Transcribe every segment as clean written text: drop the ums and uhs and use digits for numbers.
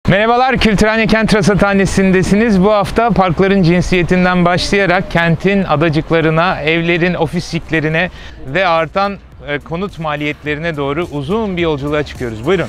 Merhabalar, Kültürhane Kent Rasathanesi'ndesiniz. Bu hafta parkların cinsiyetinden başlayarak kentin adacıklarına, evlerin ofisliklerine ve artan konut maliyetlerine doğru uzun bir yolculuğa çıkıyoruz. Buyurun.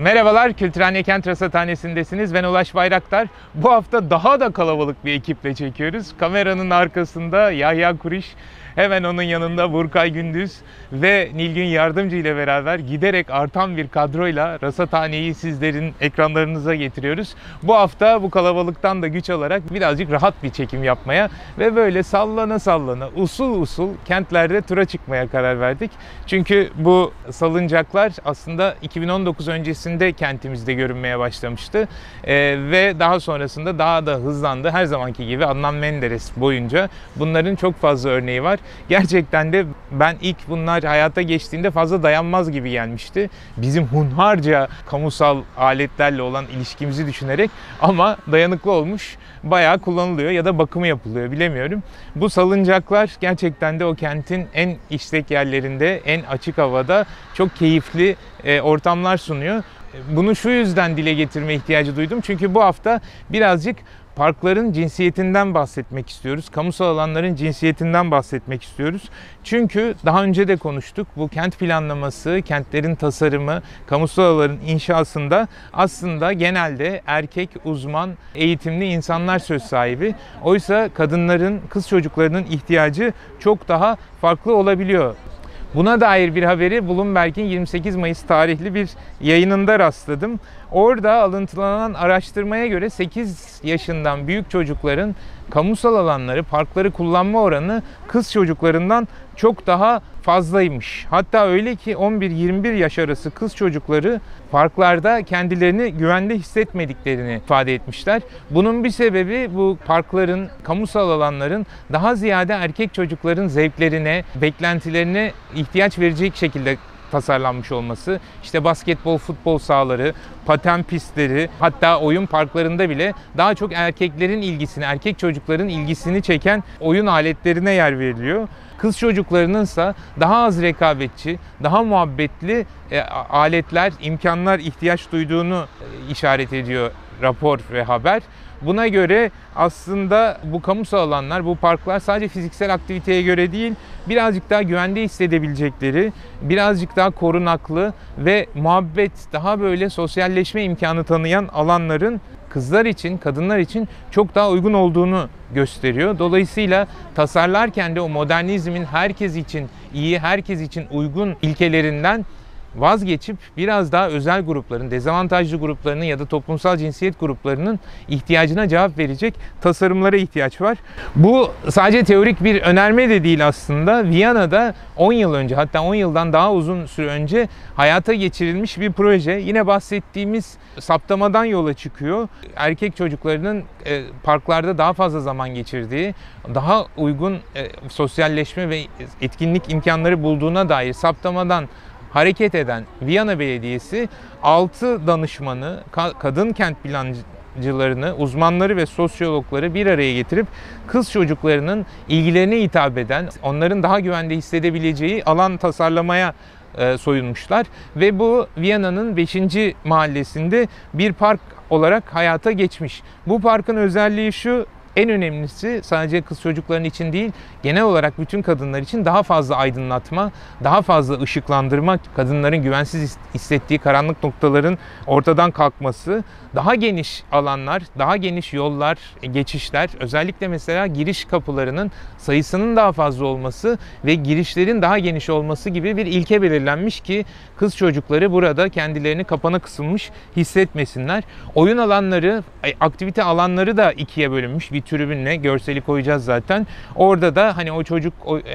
Merhabalar, Kültürhane Kent Rasathanesi'ndesiniz. Ben Ulaş Bayraktar. Bu hafta daha da kalabalık bir ekiple çekiyoruz. Kameranın arkasında Yahya Kuriş, hemen onun yanında Burkay Gündüz ve Nilgün Yardımcı ile beraber giderek artan bir kadroyla rasathaneyi sizlerin ekranlarınıza getiriyoruz. Bu hafta bu kalabalıktan da güç alarak birazcık rahat bir çekim yapmaya ve böyle sallana sallana usul usul kentlerde tura çıkmaya karar verdik. Çünkü bu salıncaklar aslında 2019 öncesinde kentimizde görünmeye başlamıştı. Ve daha sonrasında daha da hızlandı. Her zamanki gibi Adnan Menderes boyunca bunların çok fazla örneği var. Gerçekten de ben ilk bunlar hayata geçtiğinde fazla dayanmaz gibi gelmişti. Bizim hunharca kamusal aletlerle olan ilişkimizi düşünerek, ama dayanıklı olmuş, bayağı kullanılıyor ya da bakımı yapılıyor, bilemiyorum. Bu salıncaklar gerçekten de o kentin en işlek yerlerinde, en açık havada çok keyifli ortamlar sunuyor. Bunu şu yüzden dile getirme ihtiyacı duydum. Çünkü bu hafta birazcık parkların cinsiyetinden bahsetmek istiyoruz. Kamusal alanların cinsiyetinden bahsetmek istiyoruz. Çünkü daha önce de konuştuk. Bu kent planlaması, kentlerin tasarımı, kamusal alanların inşasında aslında genelde erkek, uzman, eğitimli insanlar söz sahibi. Oysa kadınların, kız çocuklarının ihtiyacı çok daha farklı olabiliyor. Buna dair bir haberi Bloomberg'in 28 Mayıs tarihli bir yayınında rastladım. Orada alıntılanan araştırmaya göre 8 yaşından büyük çocukların kamusal alanları, parkları kullanma oranı kız çocuklarından çok daha fazlaymış. Hatta öyle ki 11-21 yaş arası kız çocukları parklarda kendilerini güvende hissetmediklerini ifade etmişler. Bunun bir sebebi bu parkların, kamusal alanların daha ziyade erkek çocukların zevklerine, beklentilerine ihtiyaç verecek şekilde tasarlanmış olması. İşte basketbol, futbol sahaları, paten pistleri, hatta oyun parklarında bile daha çok erkeklerin ilgisini, erkek çocukların ilgisini çeken oyun aletlerine yer veriliyor. Kız çocuklarınınsa daha az rekabetçi, daha muhabbetli aletler, imkanlar ihtiyaç duyduğunu işaret ediyor rapor ve haber. Buna göre aslında bu kamusal alanlar, bu parklar sadece fiziksel aktiviteye göre değil, birazcık daha güvende hissedebilecekleri, birazcık daha korunaklı ve muhabbet, daha böyle sosyalleşme imkanı tanıyan alanların kızlar için, kadınlar için çok daha uygun olduğunu gösteriyor. Dolayısıyla tasarlarken de o modernizmin herkes için iyi, herkes için uygun ilkelerinden vazgeçip biraz daha özel grupların, dezavantajlı gruplarının ya da toplumsal cinsiyet gruplarının ihtiyacına cevap verecek tasarımlara ihtiyaç var. Bu sadece teorik bir önerme de değil aslında. Viyana'da 10 yıl önce, hatta 10 yıldan daha uzun süre önce hayata geçirilmiş bir proje. Yine bahsettiğimiz saptamadan yola çıkıyor. Erkek çocuklarının parklarda daha fazla zaman geçirdiği, daha uygun sosyalleşme ve etkinlik imkanları bulduğuna dair saptamadan hareket eden Viyana Belediyesi 6 danışmanı, kadın kent plancılarını, uzmanları ve sosyologları bir araya getirip kız çocuklarının ilgilerine hitap eden, onların daha güvende hissedebileceği alan tasarlamaya soyunmuşlar. Ve bu Viyana'nın 5. mahallesinde bir park olarak hayata geçmiş. Bu parkın özelliği şu: en önemlisi sadece kız çocukların için değil, genel olarak bütün kadınlar için daha fazla aydınlatma, daha fazla ışıklandırma, kadınların güvensiz hissettiği karanlık noktaların ortadan kalkması, daha geniş alanlar, daha geniş yollar, geçişler, özellikle mesela giriş kapılarının sayısının daha fazla olması ve girişlerin daha geniş olması gibi bir ilke belirlenmiş ki kız çocukları burada kendilerini kapana kısılmış hissetmesinler. Oyun alanları, aktivite alanları da ikiye bölünmüş. Bir tribünle, görseli koyacağız zaten. Orada da hani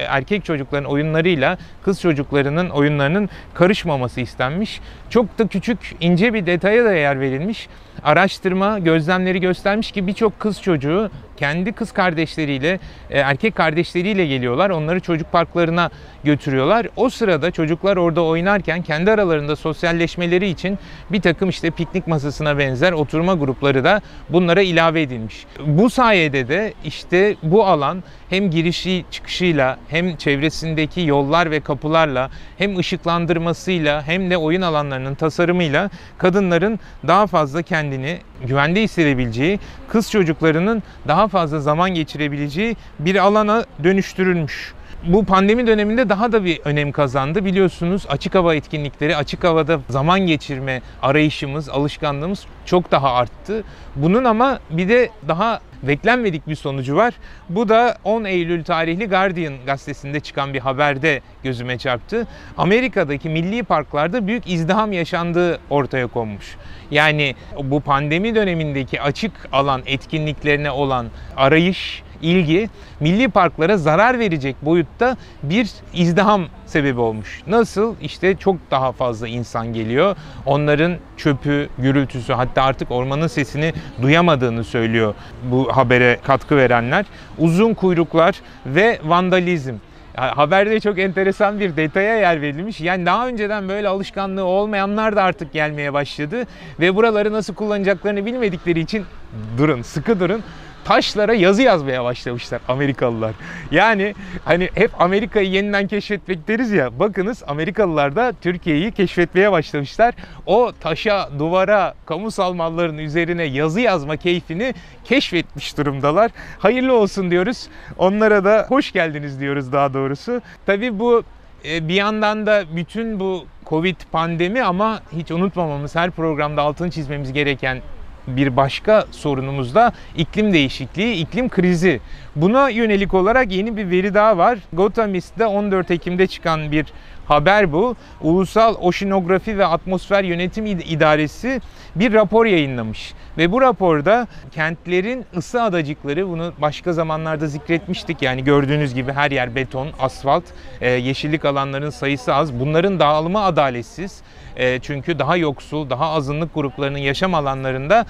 erkek çocukların oyunlarıyla kız çocuklarının oyunlarının karışmaması istenmiş. Çok da küçük, ince bir detaya da yer verilmiş. Araştırma, gözlemleri göstermiş ki birçok kız çocuğu kendi kız kardeşleriyle, erkek kardeşleriyle geliyorlar. Onları çocuk parklarına götürüyorlar. O sırada çocuklar orada oynarken kendi aralarında sosyalleşmeleri için bir takım işte piknik masasına benzer oturma grupları da bunlara ilave edilmiş. Bu sayede de işte bu alan hem girişi çıkışıyla hem çevresindeki yollar ve kapılarla hem ışıklandırmasıyla hem de oyun alanlarının tasarımıyla kadınların daha fazla kendini güvende hissedebileceği, kız çocuklarının daha fazla zaman geçirebileceği bir alana dönüştürülmüş. Bu pandemi döneminde daha da bir önem kazandı. Biliyorsunuz açık hava etkinlikleri, açık havada zaman geçirme arayışımız, alışkanlığımız çok daha arttı. Bunun ama bir de daha beklenmedik bir sonucu var. Bu da 10 Eylül tarihli Guardian gazetesinde çıkan bir haberde gözüme çarptı. Amerika'daki milli parklarda büyük izdiham yaşandığı ortaya konmuş. Yani bu pandemi dönemindeki açık alan etkinliklerine olan arayış, ilgi milli parklara zarar verecek boyutta bir izdiham sebebi olmuş. Nasıl? İşte çok daha fazla insan geliyor. Onların çöpü, gürültüsü, hatta artık ormanın sesini duyamadığını söylüyor bu habere katkı verenler. Uzun kuyruklar ve vandalizm. Haberde çok enteresan bir detaya yer verilmiş. Yani daha önceden böyle alışkanlığı olmayanlar da artık gelmeye başladı. Ve buraları nasıl kullanacaklarını bilmedikleri için sıkı durun. Taşlara yazı yazmaya başlamışlar Amerikalılar. Yani hani hep Amerika'yı yeniden keşfetmek deriz ya. Bakınız Amerikalılar da Türkiye'yi keşfetmeye başlamışlar. O taşa, duvara, kamusal malların üzerine yazı yazma keyfini keşfetmiş durumdalar. Hayırlı olsun diyoruz. Onlara da hoş geldiniz diyoruz daha doğrusu. Tabii bu bir yandan da bütün bu Covid pandemi ama hiç unutmamamız, her programda altını çizmemiz gereken bir başka sorunumuz da iklim değişikliği, iklim krizi. Buna yönelik olarak yeni bir veri daha var. Gothamist'te 14 Ekim'de çıkan bir haber bu. Ulusal Oşinografi ve Atmosfer Yönetim İdaresi bir rapor yayınlamış. Ve bu raporda kentlerin ısı adacıkları, bunu başka zamanlarda zikretmiştik. Yani gördüğünüz gibi her yer beton, asfalt, yeşillik alanların sayısı az. Bunların dağılımı adaletsiz. Çünkü daha yoksul, daha azınlık gruplarının yaşam alanlarında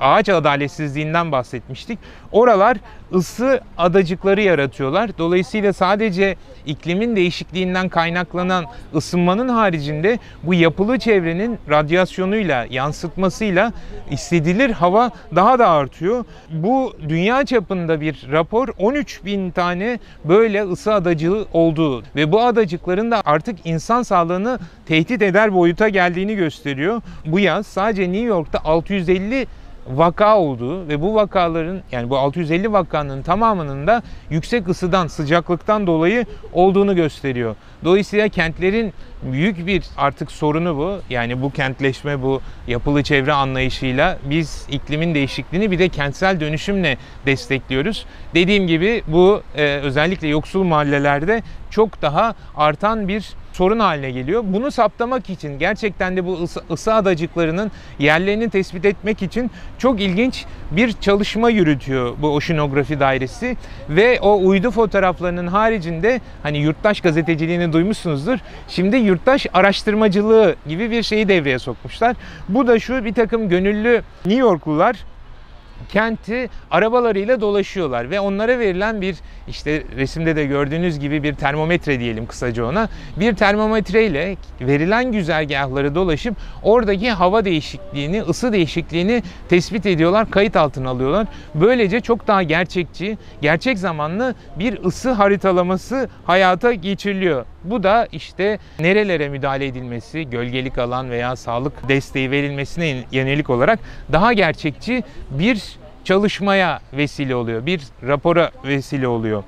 ağaç adaletsizliğinden bahsetmiştik. Oralar ısı adacıkları yaratıyorlar. Dolayısıyla sadece iklimin değişikliğinden kaynaklanan ısınmanın haricinde bu yapılı çevrenin radyasyonuyla, yansıtmasıyla hissedilir hava daha da artıyor. Bu dünya çapında bir rapor, 13.000 tane böyle ısı adacığı olduğu ve bu adacıkların da artık insan sağlığını tehdit eder boyuta geldiğini gösteriyor. Bu yaz sadece New York'ta 650 vaka olduğu ve bu vakaların, yani bu 650 vakanın tamamının da yüksek ısıdan, sıcaklıktan dolayı olduğunu gösteriyor. Dolayısıyla kentlerin büyük bir artık sorunu bu. Yani bu kentleşme, bu yapılı çevre anlayışıyla biz iklimin değişikliğini bir de kentsel dönüşümle destekliyoruz. Dediğim gibi bu özellikle yoksul mahallelerde çok daha artan bir sorun haline geliyor. Bunu saptamak için, gerçekten de bu ısı adacıklarının yerlerini tespit etmek için çok ilginç bir çalışma yürütüyor bu Oşinografi Dairesi ve o uydu fotoğraflarının haricinde, hani yurttaş gazeteciliğini duymuşsunuzdur. Şimdi yurttaş araştırmacılığı gibi bir şeyi devreye sokmuşlar. Bu da şu: bir takım gönüllü New Yorklular kenti arabalarıyla dolaşıyorlar ve onlara verilen bir, işte resimde de gördüğünüz gibi bir termometre diyelim kısaca ona. Bir termometreyle verilen güzergahları dolaşıp oradaki hava değişikliğini, ısı değişikliğini tespit ediyorlar, kayıt altına alıyorlar. Böylece çok daha gerçekçi, gerçek zamanlı bir ısı haritalaması hayata geçiriliyor. Bu da işte nerelere müdahale edilmesi, gölgelik alan veya sağlık desteği verilmesine yönelik olarak daha gerçekçi bir çalışmaya vesile oluyor, bir rapora vesile oluyor.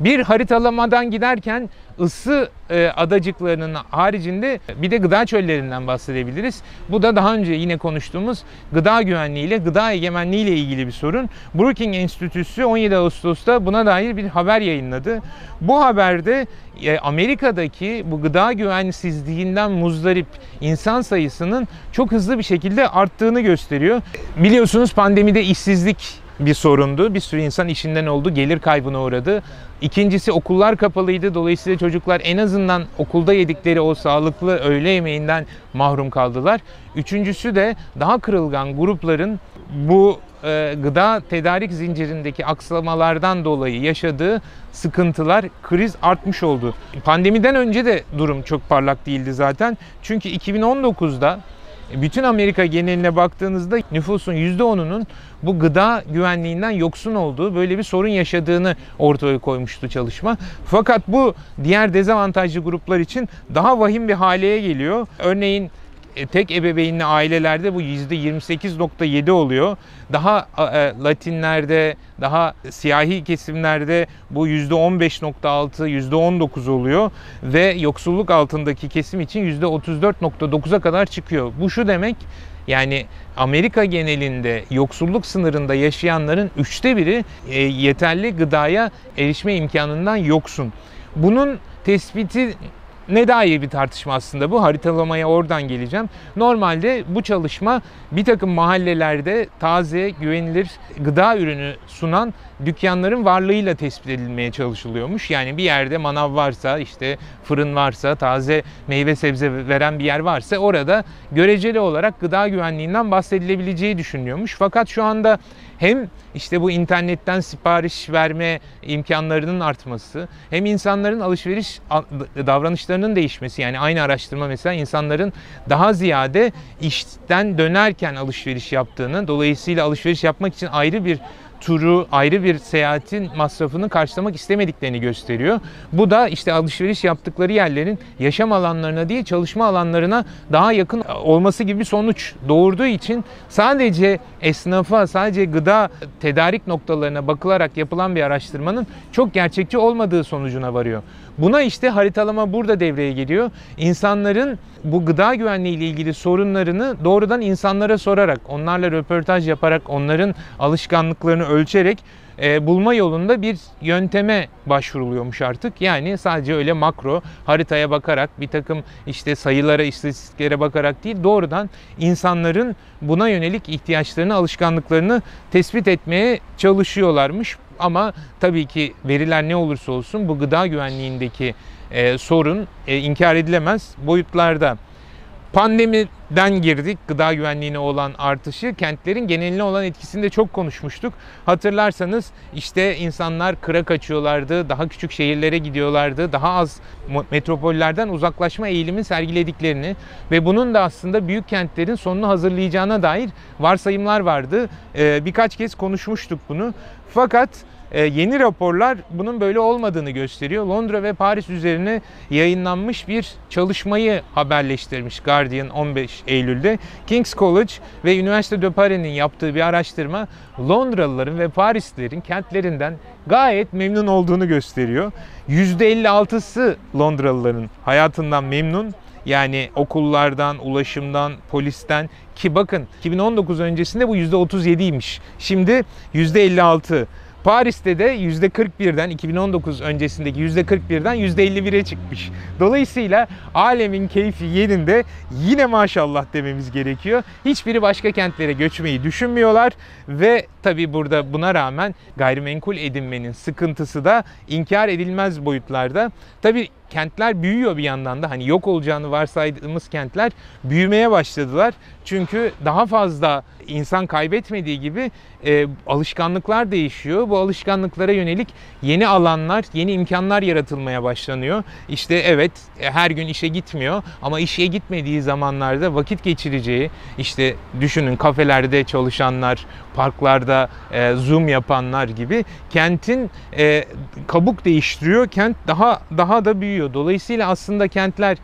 Bir haritalamadan giderken ısı adacıklarının haricinde bir de gıda çöllerinden bahsedebiliriz. Bu da daha önce yine konuştuğumuz gıda güvenliği ile, gıda egemenliği ile ilgili bir sorun. Brookings Enstitüsü 17 Ağustos'ta buna dair bir haber yayınladı. Bu haberde Amerika'daki bu gıda güvensizliğinden muzdarip insan sayısının çok hızlı bir şekilde arttığını gösteriyor. Biliyorsunuz pandemide işsizlik bir sorundu. Bir sürü insan işinden oldu, gelir kaybına uğradı. İkincisi, okullar kapalıydı. Dolayısıyla çocuklar en azından okulda yedikleri o sağlıklı öğle yemeğinden mahrum kaldılar. Üçüncüsü de daha kırılgan grupların bu gıda tedarik zincirindeki aksamalardan dolayı yaşadığı sıkıntılar, kriz artmış oldu. Pandemiden önce de durum çok parlak değildi zaten. Çünkü 2019'da bütün Amerika geneline baktığınızda nüfusun %10'unun bu gıda güvenliğinden yoksun olduğu, böyle bir sorun yaşadığını ortaya koymuştu çalışma. Fakat bu diğer dezavantajlı gruplar için daha vahim bir hale geliyor. Örneğin tek ebeveynli ailelerde bu %28.7 oluyor. Daha Latinlerde, daha siyahi kesimlerde bu %15.6, %19 oluyor. Ve yoksulluk altındaki kesim için %34.9'a kadar çıkıyor. Bu şu demek, yani Amerika genelinde yoksulluk sınırında yaşayanların 1/3'ü yeterli gıdaya erişme imkanından yoksun. Bunun tespiti ne dair bir tartışma aslında bu. Haritalamaya oradan geleceğim. Normalde bu çalışma bir takım mahallelerde taze, güvenilir gıda ürünü sunan dükkanların varlığıyla tespit edilmeye çalışılıyormuş. Yani bir yerde manav varsa, işte fırın varsa, taze meyve sebze veren bir yer varsa orada göreceli olarak gıda güvenliğinden bahsedilebileceği düşünülüyormuş. Fakat şu anda hem işte bu internetten sipariş verme imkanlarının artması, hem insanların alışveriş davranışlarının değişmesi, yani aynı araştırma mesela insanların daha ziyade işten dönerken alışveriş yaptığını, dolayısıyla alışveriş yapmak için ayrı bir turu, ayrı bir seyahatin masrafını karşılamak istemediklerini gösteriyor. Bu da işte alışveriş yaptıkları yerlerin yaşam alanlarına değil, çalışma alanlarına daha yakın olması gibi bir sonuç doğurduğu için sadece esnafa, sadece gıda tedarik noktalarına bakılarak yapılan bir araştırmanın çok gerçekçi olmadığı sonucuna varıyor. Buna işte haritalama burada devreye giriyor. İnsanların bu gıda güvenliği ile ilgili sorunlarını doğrudan insanlara sorarak, onlarla röportaj yaparak, onların alışkanlıklarını ölçerek bulma yolunda bir yönteme başvuruluyormuş artık. Yani sadece öyle makro haritaya bakarak, bir takım işte sayılara, istatistiklere bakarak değil, doğrudan insanların buna yönelik ihtiyaçlarını, alışkanlıklarını tespit etmeye çalışıyorlarmış. Ama tabii ki veriler ne olursa olsun bu gıda güvenliğindeki sorun inkar edilemez boyutlarda. Pandemiden girdik, gıda güvenliğine olan artışı, kentlerin geneline olan etkisini de çok konuşmuştuk. Hatırlarsanız işte insanlar kıra kaçıyorlardı, daha küçük şehirlere gidiyorlardı, daha az metropollerden uzaklaşma eğilimi sergilediklerini ve bunun da aslında büyük kentlerin sonunu hazırlayacağına dair varsayımlar vardı. Birkaç kez konuşmuştuk bunu. Fakat yeni raporlar bunun böyle olmadığını gösteriyor. Londra ve Paris üzerine yayınlanmış bir çalışmayı haberleştirmiş Guardian 15 Eylül'de. King's College ve Üniversite de Paris'in yaptığı bir araştırma Londralıların ve Parislilerin kentlerinden gayet memnun olduğunu gösteriyor. %56'sı Londralıların hayatından memnun. Yani okullardan, ulaşımdan, polisten, ki bakın 2019 öncesinde bu %37'ymiş. Şimdi %56. Paris'te de %41'den, 2019 öncesindeki %41'den %51'e çıkmış. Dolayısıyla alemin keyfi yerinde, yine maşallah dememiz gerekiyor. Hiçbiri başka kentlere göçmeyi düşünmüyorlar ve tabii burada buna rağmen gayrimenkul edinmenin sıkıntısı da inkar edilmez boyutlarda. Tabii kentler büyüyor bir yandan da, hani yok olacağını varsaydığımız kentler büyümeye başladılar. Çünkü daha fazla insan kaybetmediği gibi alışkanlıklar değişiyor. Bu alışkanlıklara yönelik yeni alanlar, yeni imkanlar yaratılmaya başlanıyor. İşte evet, her gün işe gitmiyor ama işe gitmediği zamanlarda vakit geçireceği, işte düşünün kafelerde çalışanlar, parklarda Zoom yapanlar gibi kentin kabuk değiştiriyor. Kent daha da büyüyor. Dolayısıyla aslında kentler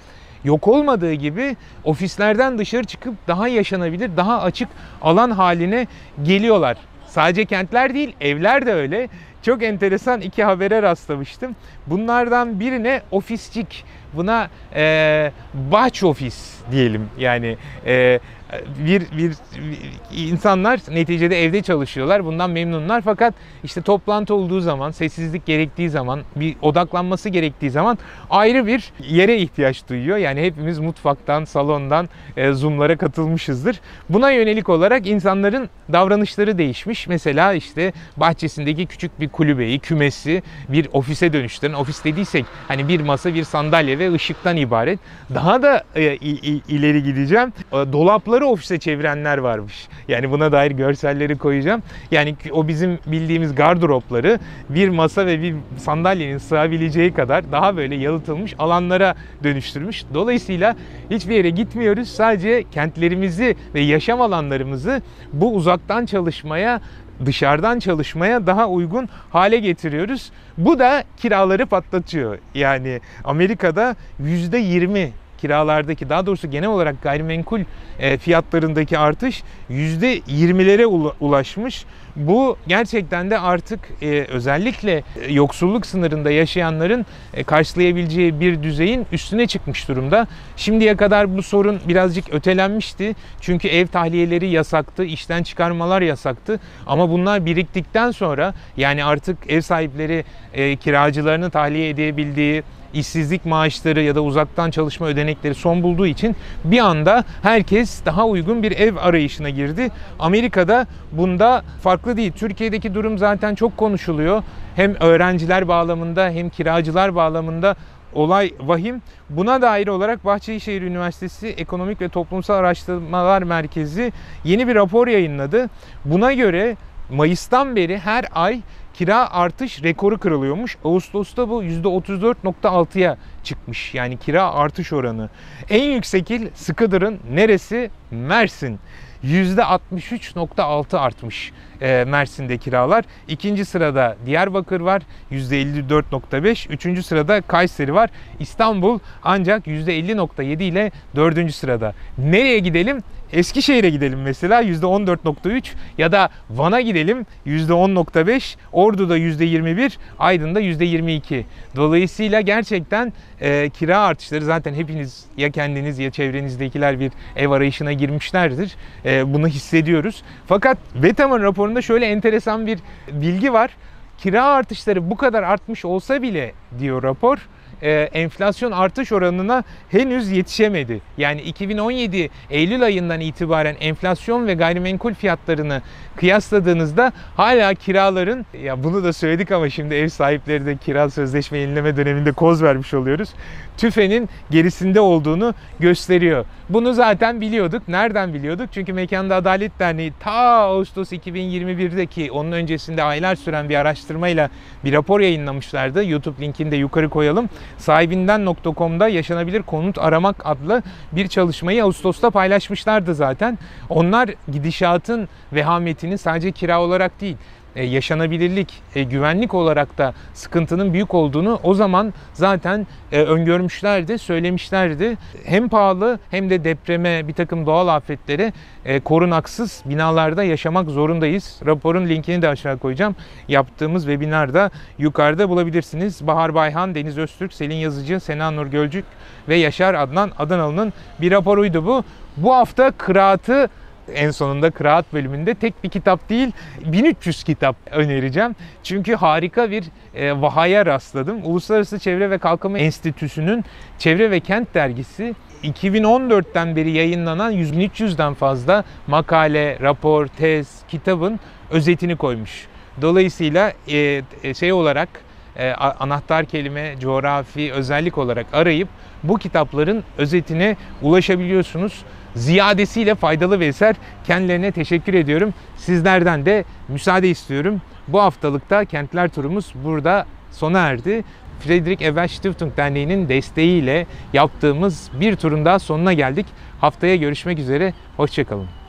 yok olmadığı gibi ofislerden dışarı çıkıp daha yaşanabilir, daha açık alan haline geliyorlar. Sadece kentler değil, evler de öyle. Çok enteresan iki habere rastlamıştım. Bunlardan birine ofiscik, buna batch ofis diyelim. Yani bir insanlar neticede evde çalışıyorlar. Bundan memnunlar. Fakat işte toplantı olduğu zaman, sessizlik gerektiği zaman, bir odaklanması gerektiği zaman ayrı bir yere ihtiyaç duyuyor. Yani hepimiz mutfaktan, salondan Zoom'lara katılmışızdır. Buna yönelik olarak insanların davranışları değişmiş. Mesela işte bahçesindeki küçük bir kulübeyi, kümesi bir ofise dönüştüren, ofis dediysek hani bir masa, bir sandalye ve ışıktan ibaret. Daha da ileri gideceğim. Dolapları ofise çevirenler varmış. Yani buna dair görselleri koyacağım. Yani o bizim bildiğimiz gardıropları bir masa ve bir sandalyenin sığabileceği kadar daha böyle yalıtılmış alanlara dönüştürmüş. Dolayısıyla hiçbir yere gitmiyoruz. Sadece kentlerimizi ve yaşam alanlarımızı bu uzaktan çalışmaya, dışarıdan çalışmaya daha uygun hale getiriyoruz. Bu da kiraları patlatıyor. Yani Amerika'da %20 kiralardaki, daha doğrusu genel olarak gayrimenkul fiyatlarındaki artış %20'lere ulaşmış. Bu gerçekten de artık özellikle yoksulluk sınırında yaşayanların karşılayabileceği bir düzeyin üstüne çıkmış durumda. Şimdiye kadar bu sorun birazcık ötelenmişti. Çünkü ev tahliyeleri yasaktı, işten çıkarmalar yasaktı. Ama bunlar biriktikten sonra, yani artık ev sahipleri kiracılarını tahliye edebildiği, işsizlik maaşları ya da uzaktan çalışma ödenekleri son bulduğu için bir anda herkes daha uygun bir ev arayışına girdi. Amerika'da bunda farklı değil. Türkiye'deki durum zaten çok konuşuluyor. Hem öğrenciler bağlamında hem kiracılar bağlamında olay vahim. Buna dair olarak Bahçeşehir Üniversitesi Ekonomik ve Toplumsal Araştırmalar Merkezi yeni bir rapor yayınladı. Buna göre Mayıs'tan beri her ay kira artış rekoru kırılıyormuş. Ağustos'ta bu %34.6'ya çıkmış. Yani kira artış oranı. En yüksek il Sıkıdır'ın neresi? Mersin. %63.6 artmış Mersin'de kiralar. İkinci sırada Diyarbakır var, %54.5. Üçüncü sırada Kayseri var. İstanbul ancak %50.7 ile dördüncü sırada. Nereye gidelim? Eskişehir'e gidelim mesela, %14.3, ya da Van'a gidelim %10.5, Ordu'da %21, Aydın'da %22. Dolayısıyla gerçekten kira artışları, zaten hepiniz ya kendiniz ya çevrenizdekiler bir ev arayışına girmişlerdir. Bunu hissediyoruz. Fakat VETAM'ın raporunda şöyle enteresan bir bilgi var. Kira artışları bu kadar artmış olsa bile, diyor rapor, enflasyon artış oranına henüz yetişemedi. Yani 2017 Eylül ayından itibaren enflasyon ve gayrimenkul fiyatlarını kıyasladığınızda hala kiraların, ya bunu da söyledik ama şimdi ev sahipleri de kira sözleşme yenileme döneminde koz vermiş oluyoruz, tüfenin gerisinde olduğunu gösteriyor. Bunu zaten biliyorduk. Nereden biliyorduk? Çünkü Mekanda Adalet Derneği ta Ağustos 2021'deki, onun öncesinde aylar süren bir araştırmayla bir rapor yayınlamışlardı. YouTube linkini de yukarı koyalım. Sahibinden.com'da yaşanabilir konut aramak adlı bir çalışmayı Ağustos'ta paylaşmışlardı zaten. Onlar gidişatın vehametini sadece kira olarak değil, yaşanabilirlik, güvenlik olarak da sıkıntının büyük olduğunu o zaman zaten öngörmüşlerdi, söylemişlerdi. Hem pahalı hem de depreme, bir takım doğal afetlere korunaksız binalarda yaşamak zorundayız. Raporun linkini de aşağı koyacağım. Yaptığımız webinarda yukarıda bulabilirsiniz. Bahar Bayhan, Deniz Öztürk, Selin Yazıcı, Sena Nur Gölcük ve Yaşar Adnan Adanalı'nın bir raporuydu bu. Bu hafta kıraatı, en sonunda kıraat bölümünde tek bir kitap değil, 1300 kitap önereceğim. Çünkü harika bir vahaya rastladım. Uluslararası Çevre ve Kalkınma Enstitüsü'nün Çevre ve Kent dergisi 2014'ten beri yayınlanan 1300'den fazla makale, rapor, tez, kitabın özetini koymuş. Dolayısıyla olarak anahtar kelime, coğrafi özellik olarak arayıp bu kitapların özetine ulaşabiliyorsunuz. Ziyadesiyle faydalı bir eser. Kendilerine teşekkür ediyorum. Sizlerden de müsaade istiyorum. Bu haftalıkta Kentler turumuz burada sona erdi. Friedrich Ebert Stiftung Derneği'nin desteğiyle yaptığımız bir turun daha sonuna geldik. Haftaya görüşmek üzere. Hoşça kalın.